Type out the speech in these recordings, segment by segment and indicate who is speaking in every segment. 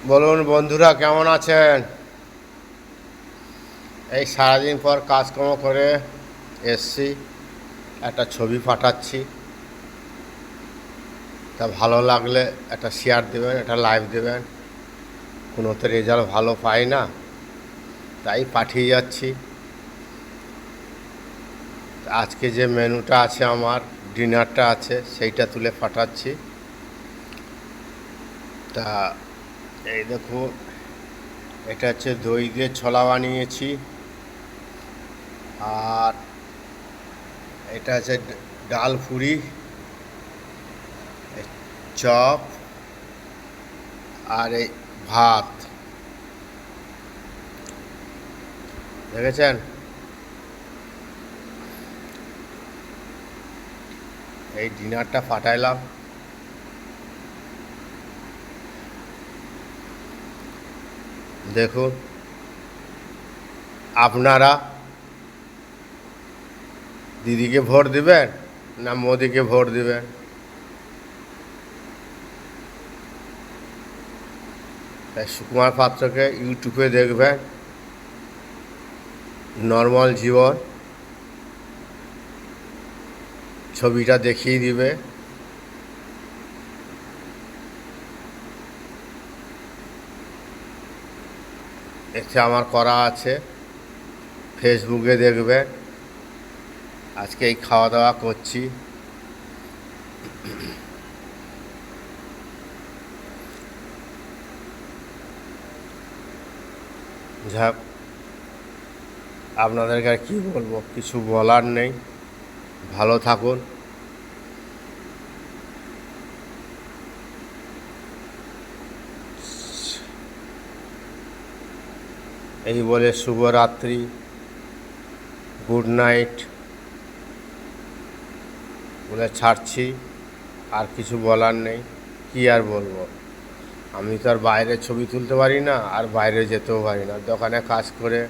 Speaker 1: বলুন বন্ধুরা, কেমন আছেন? এই সারাদিন পর কাজকর্ম করে এসছি, একটা ছবি পাঠাচ্ছি। তা ভালো লাগলে একটা শেয়ার দেবেন, একটা লাইক দেবেন। কোনো তো রেজাল্ট ভালো পাই না, তাই পাঠিয়ে যাচ্ছি। আজকে যে মেনুটা আছে, আমার ডিনারটা আছে, সেইটা তুলে পাঠাচ্ছি। তা এই দেখুন, এটা হচ্ছে দই দিয়ে ছোলা বানিয়েছি। আর এটা আছে ডাল পুরি, চপ, আর এই ভাত। দেখেছেন? এই ডিনারটা পাঠাইলাম। দেখুন, আপনারা দিদিকে ভোট দিবেন না মোদিকে ভোট দিবেন? তাই সুকুমার পাত্রকে ইউটিউবে দেখবেন, নর্মাল জীবন ছবিটা দেখিয়ে দিবে। এতে আমার করা আছে, ফেসবুকে দেখবেন। আজকে এই খাওয়া দাওয়া করছি। যাক, আপনাদেরকে আর কী বলবো, কিছু বলার নেই। ভালো থাকুন। এই বলে শুভরাত্রি, গুড নাইট বলে ছাড়ছি। আর কিছু বলার নেই। কি আর বলবো, আমি তো আর বাইরে ছবি তুলতে পারি না, আর বাইরে যেতেও পারি না। দোকানে কাজ করে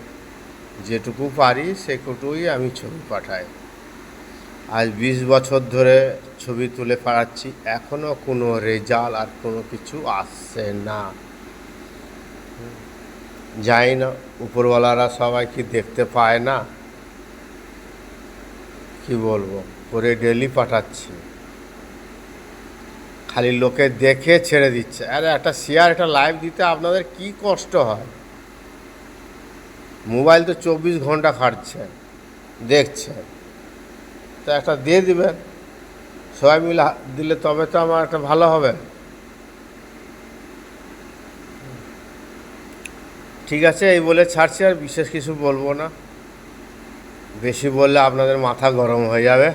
Speaker 1: যেটুকু পারি সেটুকুই আমি ছবি পাঠাই। আজ 20 বছর ধরে ছবি তুলে পাঠাচ্ছি, এখনও কোনো রেজাল্ট আর কোনো কিছু আসছে না। জানি না উপরওয়ালারা সবাই কি দেখতে পায় না, কি বলবো, করে ডেলি পাঠাচ্ছি। খালি লোকে দেখে ছেড়ে দিচ্ছে। আরে একটা শেয়ার, একটা লাইভ দিতে আপনাদের কি কষ্ট হয়? মোবাইল তো 24 ঘন্টা খাটছেন, দেখছেন, তো একটা দিয়ে দিবেন। সবাই মিলে দিলে তবে তো আমার একটা ভালো হবে। ঠিক আছে, এই বলে ছাড়ছি, আর বিশেষ কিছু বলবো না। বেশি বললে আপনাদের মাথা গরম হয়ে যাবে।